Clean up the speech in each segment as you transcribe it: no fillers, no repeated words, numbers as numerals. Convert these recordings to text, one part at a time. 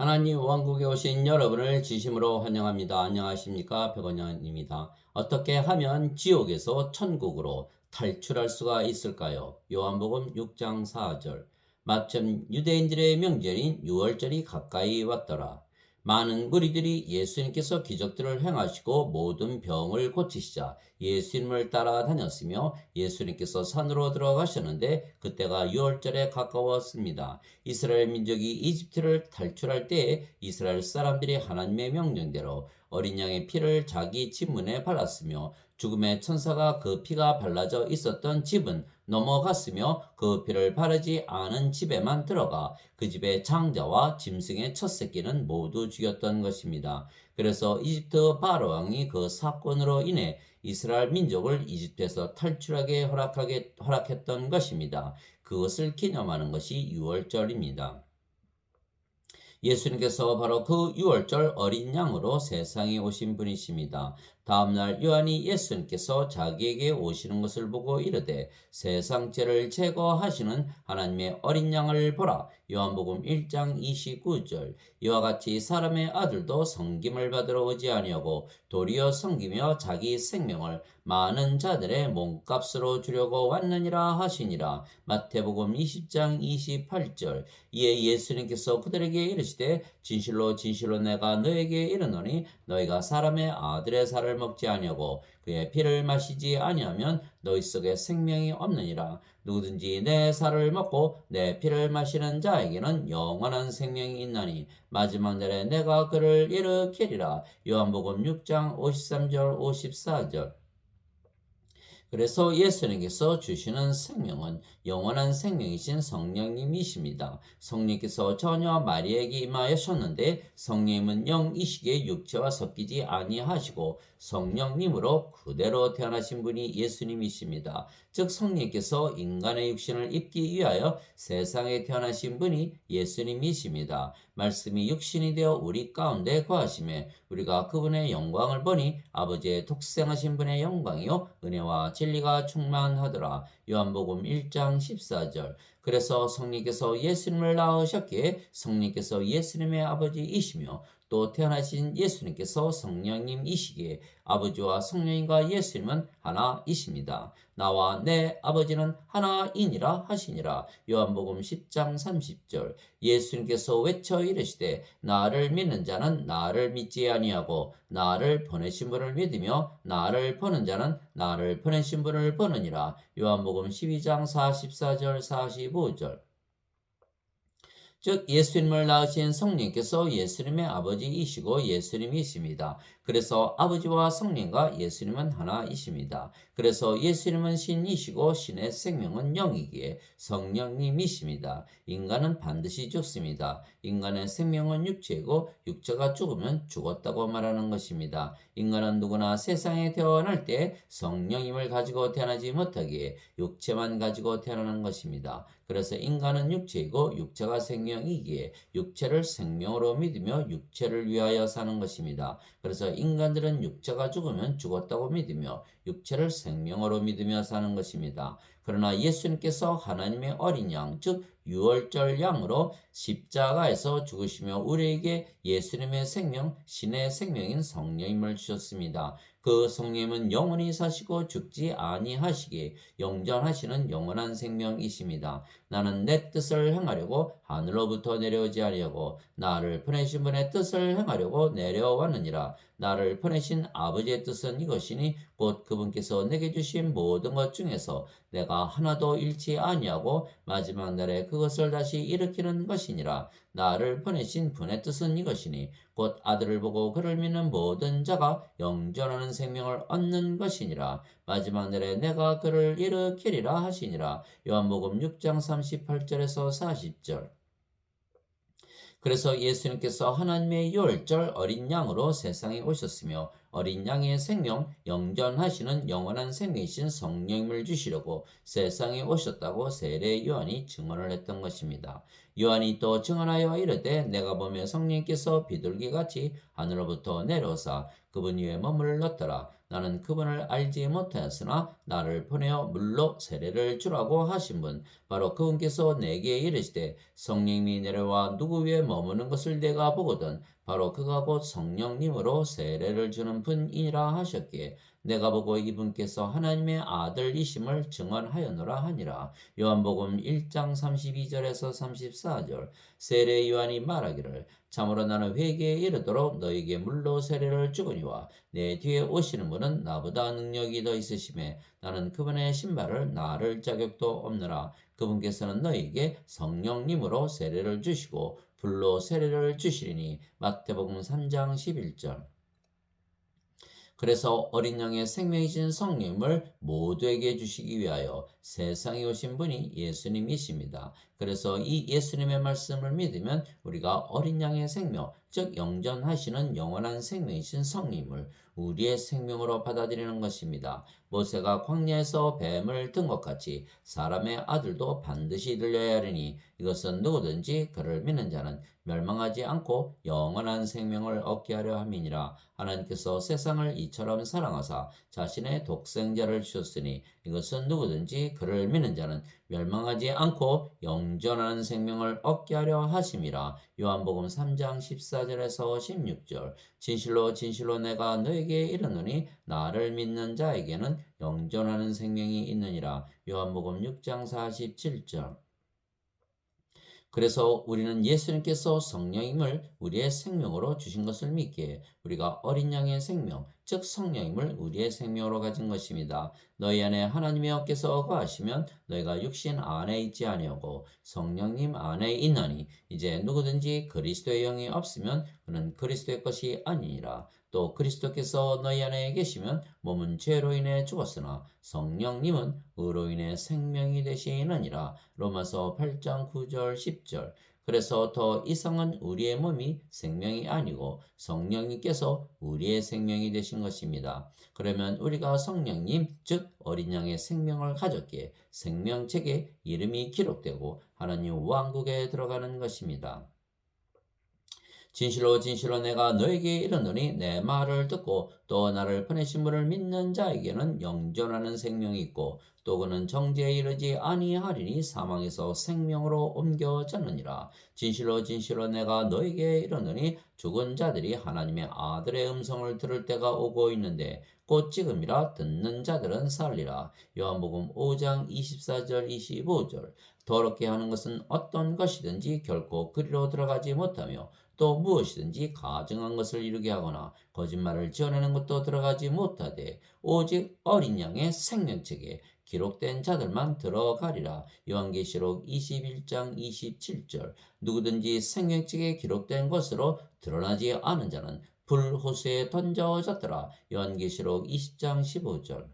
하나님 왕국에 오신 여러분을 진심으로 환영합니다. 안녕하십니까? 백원영입니다. 어떻게 하면 지옥에서 천국으로 탈출할 수가 있을까요? 요한복음 6장 4절. 마침 유대인들의 명절인 유월절이 가까이 왔더라. 많은 무리들이 예수님께서 기적들을 행하시고 모든 병을 고치시자 예수님을 따라다녔으며 예수님께서 산으로 들어가셨는데 그때가 유월절에 가까웠습니다. 이스라엘 민족이 이집트를 탈출할 때에 이스라엘 사람들이 하나님의 명령대로 어린 양의 피를 자기 집 문에 발랐으며 죽음의 천사가 그 피가 발라져 있었던 집은 넘어갔으며 그 피를 바르지 않은 집에만 들어가 그 집의 장자와 짐승의 첫 새끼는 모두 죽였던 것입니다. 그래서 이집트 바로 왕이 그 사건으로 인해 이스라엘 민족을 이집트에서 탈출하게 허락했던 것입니다. 그것을 기념하는 것이 유월절입니다. 예수님께서 바로 그 유월절 어린 양으로 세상에 오신 분이십니다. 다음날 요한이 예수님께서 자기에게 오시는 것을 보고 이르되 세상 죄를 제거하시는 하나님의 어린 양을 보라. 요한복음 1장 29절. 이와 같이 사람의 아들도 섬김을 받으러 오지 아니하고 도리어 섬기며 자기 생명을 많은 자들의 몸값으로 주려고 왔느니라 하시니라. 마태복음 20장 28절. 이에 예수님께서 그들에게 이르시되 진실로 진실로 내가 너에게 이르노니 너희가 사람의 아들의 살을 먹지 아니하고 그의 피를 마시지 아니하면 너희 속에 생명이 없느니라. 누구든지 내 살을 먹고 내 피를 마시는 자에게는 영원한 생명이 있나니 마지막 날에 내가 그를 일으키리라. 요한복음 6장 53절 54절. 그래서 예수님께서 주시는 생명은 영원한 생명이신 성령님이십니다. 성령께서 전혀 마리아에게 임하셨는데 성령님은 영이시기에 육체와 섞이지 아니하시고 성령님으로 그대로 태어나신 분이 예수님이십니다. 즉 성령께서 인간의 육신을 입기 위하여 세상에 태어나신 분이 예수님이십니다. 말씀이 육신이 되어 우리 가운데 거하심에 우리가 그분의 영광을 보니 아버지의 독생하신 분의 영광이요 은혜와 진리가 충만하더라. 요한복음 1장 14절. 그래서 성령께서 예수님을 낳으셨기에 성령께서 예수님의 아버지이시며 또 태어나신 예수님께서 성령님이시기에 아버지와 성령님과 예수님은 하나이십니다. 나와 내 아버지는 하나이니라 하시니라. 요한복음 10장 30절. 예수님께서 외쳐 이르시되 나를 믿는 자는 나를 믿지 아니하고 나를 보내신 분을 믿으며 나를 보는 자는 나를 보내신 분을 보느니라. 요한복음 12장 44절 45절. 즉 예수님을 낳으신 성령께서 예수님의 아버지이시고 예수님이십니다. 그래서 아버지와 성령과 예수님은 하나이십니다. 그래서 예수님은 신이시고 신의 생명은 영이기에 성령님이십니다. 인간은 반드시 죽습니다. 인간의 생명은 육체이고 육체가 죽으면 죽었다고 말하는 것입니다. 인간은 누구나 세상에 태어날 때 성령님을 가지고 태어나지 못하기에 육체만 가지고 태어나는 것입니다. 그래서 인간은 육체이고 육체가 생명이기에 육체를 생명으로 믿으며 육체를 위하여 사는 것입니다. 그래서 인간들은 육체가 죽으면 죽었다고 믿으며 육체를 생명으로 믿으며 사는 것입니다. 그러나 예수님께서 하나님의 어린 양, 즉 유월절 양으로 십자가에서 죽으시며 우리에게 예수님의 생명, 신의 생명인 성령님을 주셨습니다. 그 성령님은 영원히 사시고 죽지 아니하시기에 영전하시는 영원한 생명이십니다. 나는 내 뜻을 행하려고 하늘로부터 내려오지 아니하고 나를 보내신 분의 뜻을 행하려고 내려왔느니라. 나를 보내신 아버지의 뜻은 이것이니 곧 그분께서 내게 주신 모든 것 중에서 내가 하나도 잃지 아니하고 마지막 날에 그것을 다시 일으키는 것이니라. 나를 보내신 분의 뜻은 이것이니 곧 아들을 보고 그를 믿는 모든 자가 영존하는 생명을 얻는 것이니라. 마지막 날에 내가 그를 일으키리라 하시니라. 요한복음 6장 38절에서 40절. 그래서 예수님께서 하나님의 유월절 어린 양으로 세상에 오셨으며 어린 양의 생명, 영전하시는 영원한 생명이신 성령님을 주시려고 세상에 오셨다고 세례 요한이 증언을 했던 것입니다. 요한이 또 증언하여 이르되 내가 보며 성령께서 비둘기같이 하늘로부터 내려오사 그분 위에 머물렀더라. 나는 그분을 알지 못하였으나 나를 보내어 물로 세례를 주라고 하신 분 바로 그분께서 내게 이르시되 성령님이 내려와 누구 위에 머무는 것을 내가 보거든 바로 그가 곧 성령님으로 세례를 주는 분이라 하셨기에 내가 보고 이분께서 하나님의 아들이심을 증언하였노라 하니라. 요한복음 1장 32절에서 34절. 세례 요한이 말하기를 참으로 나는 회개에 이르도록 너에게 물로 세례를 주거니와 내 뒤에 오시는 분은 나보다 능력이 더 있으심에 나는 그분의 신발을 나를 자격도 없느라. 그분께서는 너에게 성령님으로 세례를 주시고 불로 세례를 주시리니. 마태복음 3장 11절. 그래서 어린 양의 생명이신 성령을 모두에게 주시기 위하여 세상에 오신 분이 예수님이십니다. 그래서 이 예수님의 말씀을 믿으면 우리가 어린 양의 생명, 즉 영전하시는 영원한 생명이신 성령을 우리의 생명으로 받아들이는 것입니다. 모세가 광야에서 뱀을 든 것 같이 사람의 아들도 반드시 들려야 하리니 이것은 누구든지 그를 믿는 자는 멸망하지 않고 영원한 생명을 얻게 하려 함이니라. 하나님께서 세상을 이처럼 사랑하사 자신의 독생자를 주셨으니 이것은 누구든지 그를 믿는 자는 멸망하지 않고 영전한 생명을 얻게 하려 하심이라. 요한복음 3장 14절에서 16절. 진실로 진실로 내가 너에게 이르노니 나를 믿는 자에게는 영전하는 생명이 있느니라. 요한복음 6장 47절. 그래서 우리는 예수님께서 성령임을 우리의 생명으로 주신 것을 믿기에 우리가 어린 양의 생명, 즉 성령임을 우리의 생명으로 가진 것입니다. 너희 안에 하나님의 어께서 거하시면 너희가 육신 안에 있지 아니하고 성령님 안에 있나니 이제 누구든지 그리스도의 영이 없으면 그는 그리스도의 것이 아니니라. 또 그리스도께서 너희 안에 계시면 몸은 죄로 인해 죽었으나 성령님은 의로 인해 생명이 되시느니라. 로마서 8장 9절 10절. 그래서 더 이상은 우리의 몸이 생명이 아니고 성령님께서 우리의 생명이 되신 것입니다. 그러면 우리가 성령님 즉 어린 양의 생명을 가졌기에 생명책에 이름이 기록되고 하나님 왕국에 들어가는 것입니다. 진실로 진실로 내가 너에게 이르노니 내 말을 듣고 또 나를 보내신 분을 믿는 자에게는 영존하는 생명이 있고 또 그는 정죄에 이르지 아니하리니 사망에서 생명으로 옮겨졌느니라. 진실로 진실로 내가 너에게 이르노니 죽은 자들이 하나님의 아들의 음성을 들을 때가 오고 있는데 곧 지금이라 듣는 자들은 살리라. 요한복음 5장 24절 25절. 더럽게 하는 것은 어떤 것이든지 결코 그리로 들어가지 못하며 또 무엇이든지 가증한 것을 이루게 하거나 거짓말을 지어내는 것도 들어가지 못하되 오직 어린 양의 생명책에 기록된 자들만 들어가리라. 요한계시록 21장 27절. 누구든지 생명책에 기록된 것으로 드러나지 않은 자는 불호수에 던져졌더라. 요한계시록 20장 15절.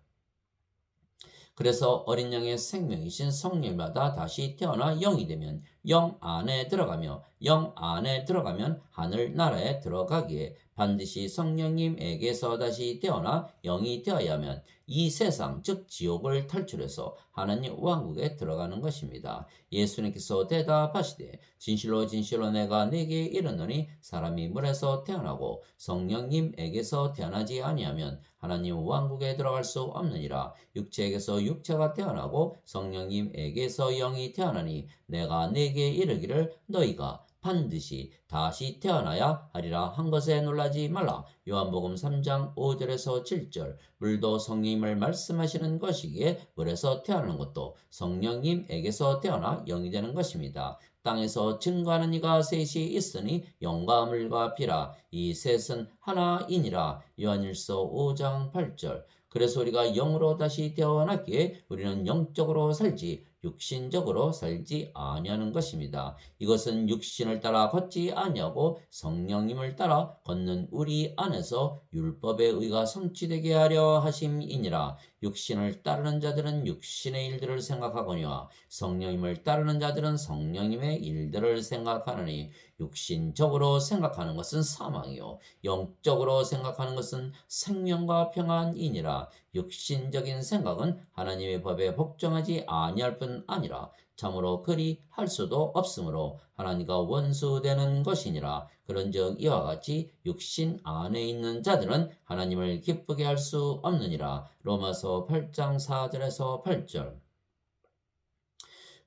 그래서 어린 양의 생명이신 성령마다 다시 태어나 영이 되면 영 안에 들어가며 영 안에 들어가면 하늘 나라에 들어가기에 반드시 성령님에게서 다시 태어나 영이 되어야만 이 세상 즉 지옥을 탈출해서 하나님 왕국에 들어가는 것입니다. 예수님께서 대답하시되 진실로 진실로 내가 네게 이르노니 사람이 물에서 태어나고 성령님에게서 태어나지 아니하면 하나님 왕국에 들어갈 수 없느니라. 육체에게서 육체가 태어나고 성령님에게서 영이 태어나니 내가 네게 이르기를 너희가 반드시 다시 태어나야 하리라 한 것에 놀라지 말라. 요한복음 3장 5절에서 7절. 물도 성령님을 말씀하시는 것이기에 물에서 태어나는 것도 성령님에게서 태어나 영이 되는 것입니다. 땅에서 증거하는 이가 셋이 있으니 영과 물과 피라. 이 셋은 하나이니라. 요한일서 5장 8절. 그래서 우리가 영으로 다시 태어났기에 우리는 영적으로 살지 육신적으로 살지 아니하는 것입니다. 이것은 육신을 따라 걷지 아니하고 성령님을 따라 걷는 우리 안에서 율법의 의가 성취되게 하려 하심이니라. 육신을 따르는 자들은 육신의 일들을 생각하거니와 성령님을 따르는 자들은 성령님의 일들을 생각하느니 육신적으로 생각하는 것은 사망이요 영적으로 생각하는 것은 생명과 평안이니라. 육신적인 생각은 하나님의 법에 복종하지 아니할 뿐 것은 아니라 참으로 그리 할 수도 없으므로 하나님과 원수되는 것이니라. 그런즉 이와 같이 육신 안에 있는 자들은 하나님을 기쁘게 할 수 없느니라. 로마서 8장 4절에서 8절.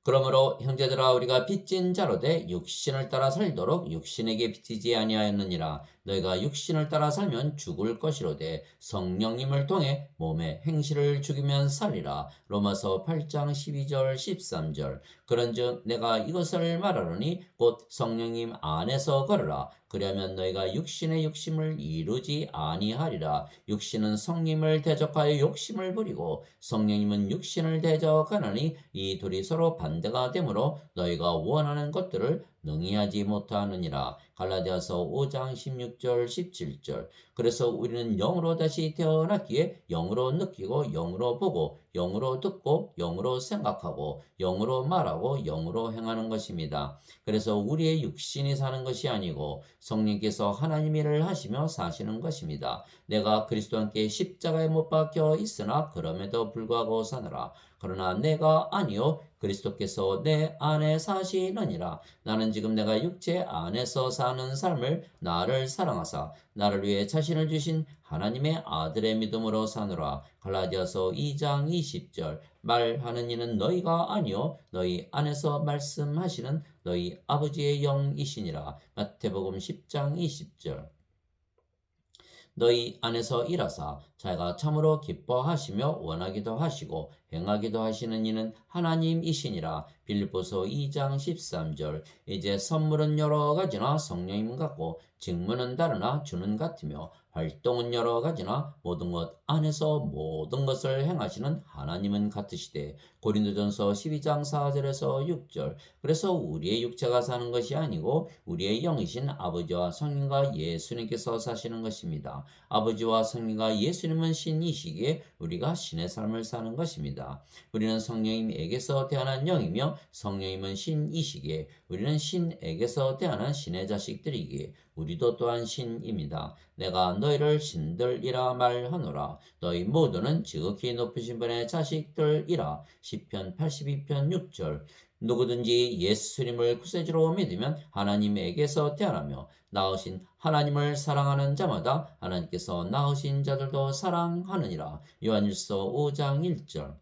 그러므로 형제들아 우리가 빚진 자로 돼 육신을 따라 살도록 육신에게 빚지지 아니하였느니라. 너희가 육신을 따라 살면 죽을 것이로되 성령님을 통해 몸의 행실을 죽이면 살리라. 로마서 8장 12절 13절. 그런즉 내가 이것을 말하노니 곧 성령님 안에서 걸으라. 그리하면 너희가 육신의 욕심을 이루지 아니하리라. 육신은 성령님을 대적하여 욕심을 부리고 성령님은 육신을 대적하나니 이 둘이 서로 반대가 되므로 너희가 원하는 것들을 능히 하지 못하느니라. 갈라디아서 5장 16절 17절. 그래서 우리는 영으로 다시 태어났기에 영으로 느끼고 영으로 보고 영으로 듣고 영으로 생각하고 영으로 말하고 영으로 행하는 것입니다. 그래서 우리의 육신이 사는 것이 아니고 성령께서 하나님 일을 하시며 사시는 것입니다. 내가 그리스도와 함께 십자가에 못 박혀 있으나 그럼에도 불구하고 사느라. 그러나 내가 아니요 그리스도께서 내 안에 사시느니라. 나는 지금 내가 육체 안에서 사는 삶을 나를 사랑하사 나를 위해 자신을 주신 하나님의 아들의 믿음으로 사느라. 갈라디아서 2장 20절. 말하는 이는 너희가 아니요 너희 안에서 말씀하시는 너희 아버지의 영이시니라. 마태복음 10장 20절. 너희 안에서 일하사 자기가 참으로 기뻐하시며 원하기도 하시고 행하기도 하시는 이는 하나님이시니라. 빌립보서 2장 13절. 이제 선물은 여러 가지나 성령님 같고 직무는 다르나 주는 같으며 활동은 여러 가지나 모든 것 안에서 모든 것을 행하시는 하나님은 같으시되. 고린도전서 12장 4절에서 6절. 그래서 우리의 육체가 사는 것이 아니고 우리의 영이신 아버지와 성령과 예수님께서 사시는 것입니다. 아버지와 성령과 예수님은 신이시기에 우리가 신의 삶을 사는 것입니다. 우리는 성령님에게서 태어난 영이며 성령님은 신이시기에 우리는 신에게서 태어난 신의 자식들이기에 우리도 또한 신입니다. 내가 너희를 신들이라 말하노라. 너희 모두는 지극히 높으신 분의 자식들이라. 시편 82편 6절. 누구든지 예수님을 구세주로 믿으면 하나님에게서 태어나며 낳으신 하나님을 사랑하는 자마다 하나님께서 낳으신 자들도 사랑하느니라. 요한일서 5장 1절.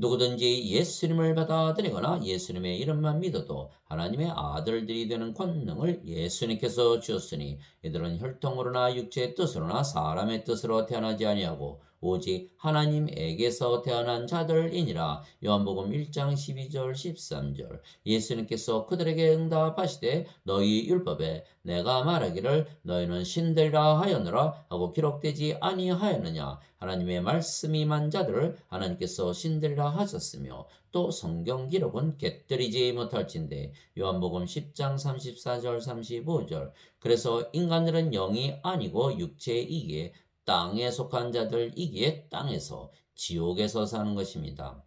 누구든지 예수님을 받아들이거나 예수님의 이름만 믿어도 하나님의 아들들이 되는 권능을 예수님께서 주었으니 이들은 혈통으로나 육체의 뜻으로나 사람의 뜻으로 태어나지 아니하고 오직 하나님에게서 태어난 자들이니라. 요한복음 1장 12절 13절. 예수님께서 그들에게 응답하시되 너희 율법에 내가 말하기를 너희는 신들이라 하였느라 하고 기록되지 아니하였느냐. 하나님의 말씀이 임한 자들을 하나님께서 신들이라 하셨으며 또 성경 기록은 객들이지 못할진대. 요한복음 10장 34절 35절. 그래서 인간들은 영이 아니고 육체이기에 땅에 속한 자들이기에 땅에서 지옥에서 사는 것입니다.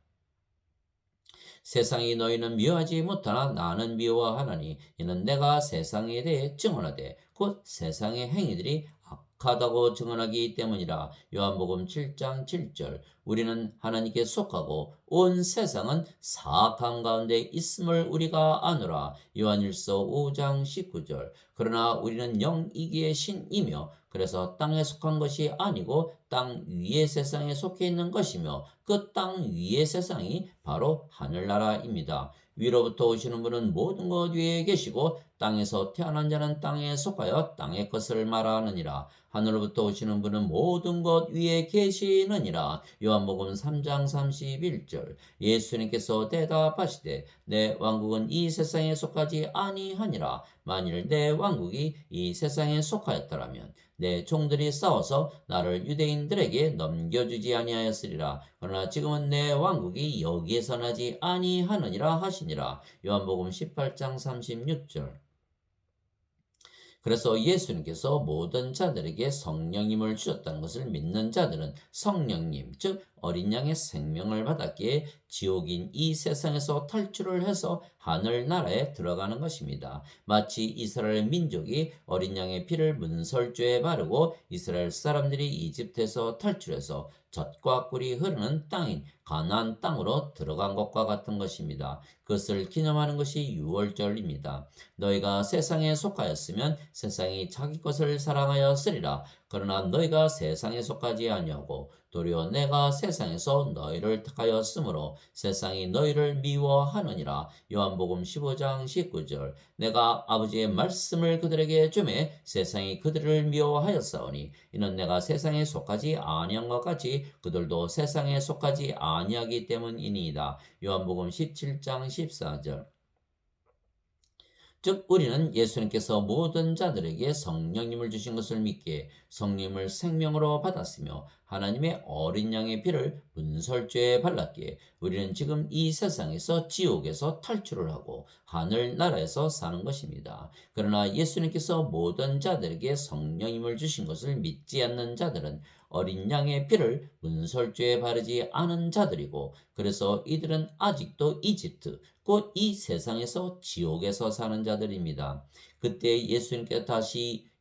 세상이 너희는 미워하지 못하나 나는 미워하나니 이는 내가 세상에 대해 증언하되 곧 세상의 행위들이 악하다고 증언하기 때문이라. 요한복음 7장 7절. 우리는 하나님께 속하고 온 세상은 사악함 가운데 있음을 우리가 아노라. 요한일서 5장 19절. 그러나 우리는 영이기에 신이며 그래서 땅에 속한 것이 아니고 땅 위의 세상에 속해 있는 것이며 그 땅 위의 세상이 바로 하늘나라입니다. 위로부터 오시는 분은 모든 것 위에 계시고 땅에서 태어난 자는 땅에 속하여 땅의 것을 말하느니라. 하늘로부터 오시는 분은 모든 것 위에 계시느니라. 요한복음 3장 31절. 예수님께서 대답하시되 내 왕국은 이 세상에 속하지 아니하니라. 만일 내 왕국이 이 세상에 속하였더라면 내 종들이 싸워서 나를 유대인들에게 넘겨주지 아니하였으리라. 그러나 지금은 내 왕국이 여기에서 나지 아니하느니라 하시니라. 요한복음 18장 36절. 그래서 예수님께서 모든 자들에게 성령님을 주셨다는 것을 믿는 자들은 성령님, 즉 어린 양의 생명을 받았기에 지옥인 이 세상에서 탈출을 해서 하늘나라에 들어가는 것입니다. 마치 이스라엘 민족이 어린 양의 피를 문설주에 바르고 이스라엘 사람들이 이집트에서 탈출해서 젖과 꿀이 흐르는 땅인 가나안 땅으로 들어간 것과 같은 것입니다. 그것을 기념하는 것이 유월절입니다. 너희가 세상에 속하였으면 세상이 자기 것을 사랑하였으리라. 그러나 너희가 세상에 속하지 아니하고 도리어 내가 세상에서 너희를 택하였으므로 세상이 너희를 미워하느니라. 요한복음 15장 19절. 내가 아버지의 말씀을 그들에게 주매 세상이 그들을 미워하였사오니 이는 내가 세상에 속하지 아니한 것 같이 그들도 세상에 속하지 아니하기 때문이니이다. 요한복음 17장 14절. 즉 우리는 예수님께서 모든 자들에게 성령님을 주신 것을 믿기에 성령님을 생명으로 받았으며 하나님의 어린 양의 피를 문설주에 발랐기에 우리는 지금 이 세상에서 지옥에서 탈출을 하고 하늘나라에서 사는 것입니다. 그러나 예수님께서 모든 자들에게 성령님을 주신 것을 믿지 않는 자들은 어린 양의 피를 문설주에 바르지 않은 자들이고 그래서 이들은 아직도 이집트 곧 이 세상에서 지옥에서 사는 자들입니다. 그때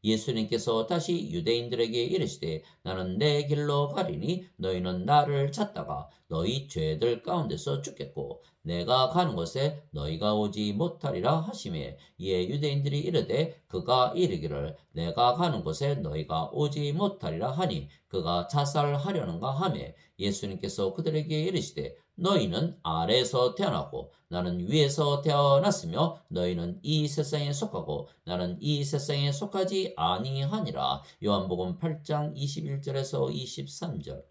예수님께서 다시 유대인들에게 이르시되 나는 내 길로 가리니 너희는 나를 찾다가 너희 죄들 가운데서 죽겠고 내가 가는 곳에 너희가 오지 못하리라 하시매 이에 유대인들이 이르되 그가 이르기를 내가 가는 곳에 너희가 오지 못하리라 하니 그가 자살하려는가 하매 예수님께서 그들에게 이르시되 너희는 아래에서 태어났고 나는 위에서 태어났으며 너희는 이 세상에 속하고 나는 이 세상에 속하지 아니하니라. 요한복음 8장 21절에서 23절.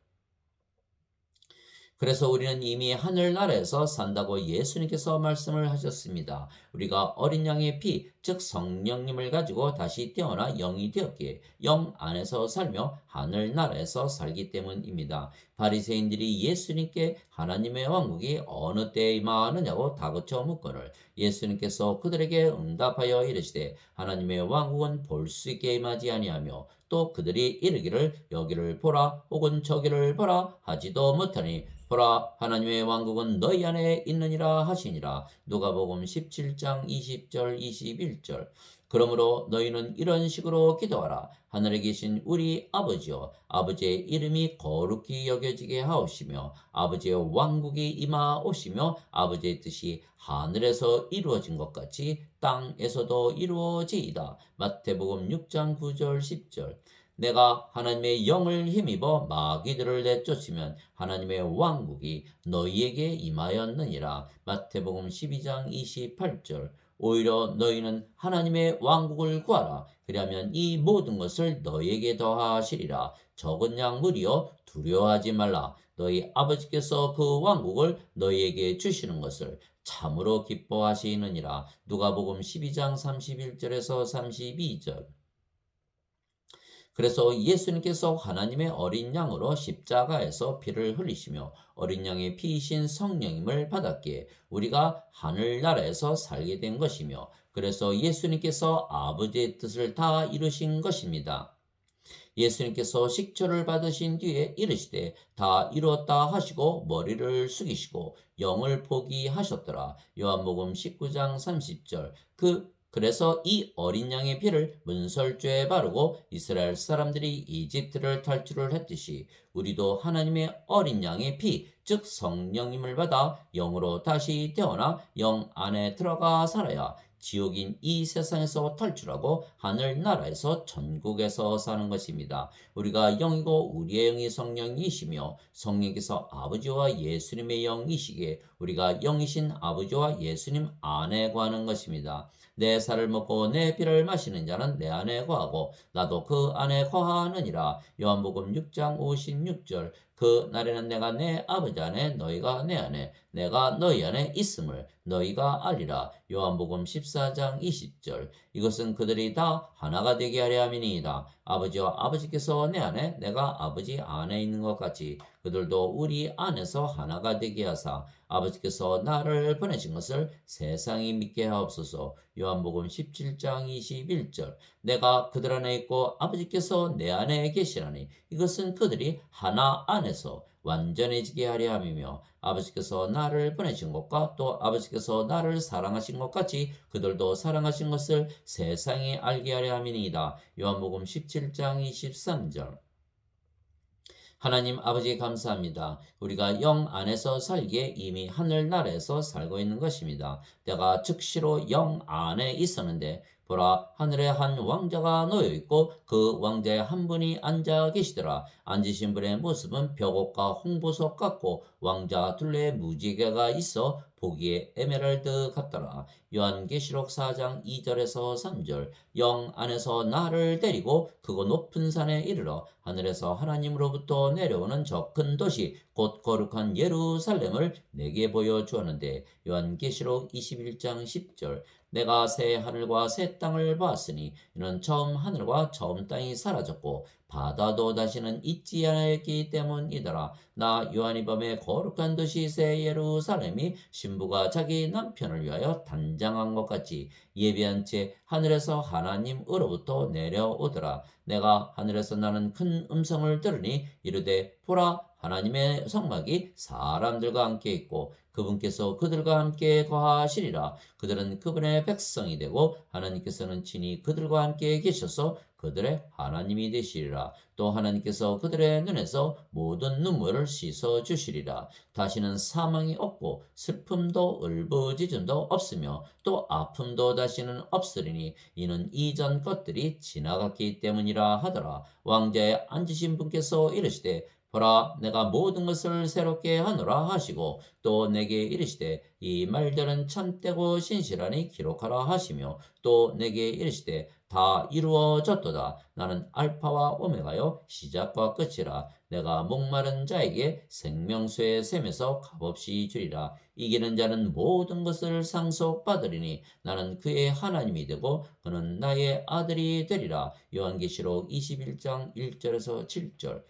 그래서 우리는 이미 하늘나라에서 산다고 예수님께서 말씀을 하셨습니다. 우리가 어린 양의 피, 즉 성령님을 가지고 다시 태어나 영이 되었기에 영 안에서 살며 하늘나라에서 살기 때문입니다. 바리새인들이 예수님께 하나님의 왕국이 어느 때에 임하느냐고 다그쳐 묻거늘 예수님께서 그들에게 응답하여 이르시되 하나님의 왕국은 볼 수 있게 임하지 아니하며 또 그들이 이르기를 여기를 보라 혹은 저기를 보라 하지도 못하니 보라 하나님의 왕국은 너희 안에 있느니라 하시니라. 누가복음 17장 20절 21절. 그러므로 너희는 이런 식으로 기도하라. 하늘에 계신 우리 아버지여 아버지의 이름이 거룩히 여겨지게 하옵시며 아버지의 왕국이 임하옵시며 아버지의 뜻이 하늘에서 이루어진 것 같이 땅에서도 이루어지이다. 마태복음 6장 9절 10절. 내가 하나님의 영을 힘입어 마귀들을 내쫓으면 하나님의 왕국이 너희에게 임하였느니라. 마태복음 12장 28절. 오히려 너희는 하나님의 왕국을 구하라. 그리하면 이 모든 것을 너희에게 더하시리라. 적은 양물이여 두려워하지 말라. 너희 아버지께서 그 왕국을 너희에게 주시는 것을 참으로 기뻐하시느니라. 누가복음 12장 31절에서 32절. 그래서 예수님께서 하나님의 어린 양으로 십자가에서 피를 흘리시며 어린 양의 피이신 성령님을 받았기에 우리가 하늘나라에서 살게 된 것이며 그래서 예수님께서 아버지의 뜻을 다 이루신 것입니다. 예수님께서 식초를 받으신 뒤에 이르시되 다 이루었다 하시고 머리를 숙이시고 영을 포기하셨더라. 요한복음 19장 30절. 그래서 이 어린 양의 피를 문설주에 바르고 이스라엘 사람들이 이집트를 탈출을 했듯이 우리도 하나님의 어린 양의 피, 즉 성령님을 받아 영으로 다시 태어나 영 안에 들어가 살아야 지옥인 이 세상에서 탈출하고 하늘나라에서 천국에서 사는 것입니다. 우리가 영이고 우리의 영이 성령이시며 성령께서 아버지와 예수님의 영이시기에 우리가 영이신 아버지와 예수님 안에 거하는 것입니다. 내 살을 먹고 내 피를 마시는 자는 내 안에 거하고 나도 그 안에 거하느니라. 요한복음 6장 56절. 그 날에는 내가 내 아버지 안에 너희가 내 안에 내가 너희 안에 있음을 너희가 알리라. 요한복음 14장 20절. 이것은 그들이 다 하나가 되게 하려 함이니이다. 아버지와 아버지께서 내 안에 내가 아버지 안에 있는 것 같이 그들도 우리 안에서 하나가 되게 하사 아버지께서 나를 보내신 것을 세상이 믿게 하옵소서. 요한복음 17장 21절. 내가 그들 안에 있고 아버지께서 내 안에 계시라니 이것은 그들이 하나 안에서 완전해지게 하려 함이며 아버지께서 나를 보내신 것과 또 아버지께서 나를 사랑하신 것 같이 그들도 사랑하신 것을 세상이 알게 하려 함이니이다. 요한복음 17장 23절. 하나님 아버지 감사합니다. 우리가 영 안에서 살기에 이미 하늘나라에서 살고 있는 것입니다. 내가 즉시로 영 안에 있었는데 보라 하늘에 한 왕자가 놓여 있고 그 왕자에 한 분이 앉아 계시더라. 앉으신 분의 모습은 벽옥과 홍보석 같고 왕자 둘레에 무지개가 있어 보기에 에메랄드 같더라. 요한계시록 4장 2절에서 3절 영 안에서 나를 데리고 그곳 높은 산에 이르러 하늘에서 하나님으로부터 내려오는 저 큰 도시 곧 거룩한 예루살렘을 내게 보여주었는데 요한계시록 21장 10절 내가 새 하늘과 새 땅을 보았으니 이는 처음 하늘과 처음 땅이 사라졌고 바다도 다시는 있지 않았기 때문이더라. 나 요한이 밤에 거룩한 도시 새 예루살렘이 신부가 자기 남편을 위하여 단장한 것 같이 예비한 채 하늘에서 하나님으로부터 내려오더라. 내가 하늘에서 나는 큰 음성을 들으니 이르되 보라 하나님의 성막이 사람들과 함께 있고 그분께서 그들과 함께 거하시리라. 그들은 그분의 백성이 되고 하나님께서는 친히 그들과 함께 계셔서 그들의 하나님이 되시리라. 또 하나님께서 그들의 눈에서 모든 눈물을 씻어 주시리라. 다시는 사망이 없고 슬픔도 울부짖음도 없으며 또 아픔도 다시는 없으리니 이는 이전 것들이 지나갔기 때문이라 하더라. 왕자에 앉으신 분께서 이르시되 보라 내가 모든 것을 새롭게 하노라 하시고 또 내게 이르시되 이 말들은 참되고 신실하니 기록하라 하시며 또 내게 이르시되 다 이루어졌도다. 나는 알파와 오메가요 시작과 끝이라. 내가 목마른 자에게 생명수의 샘에서 값없이 주리라. 이기는 자는 모든 것을 상속받으리니 나는 그의 하나님이 되고 그는 나의 아들이 되리라. 요한계시록 21장 1절에서 7절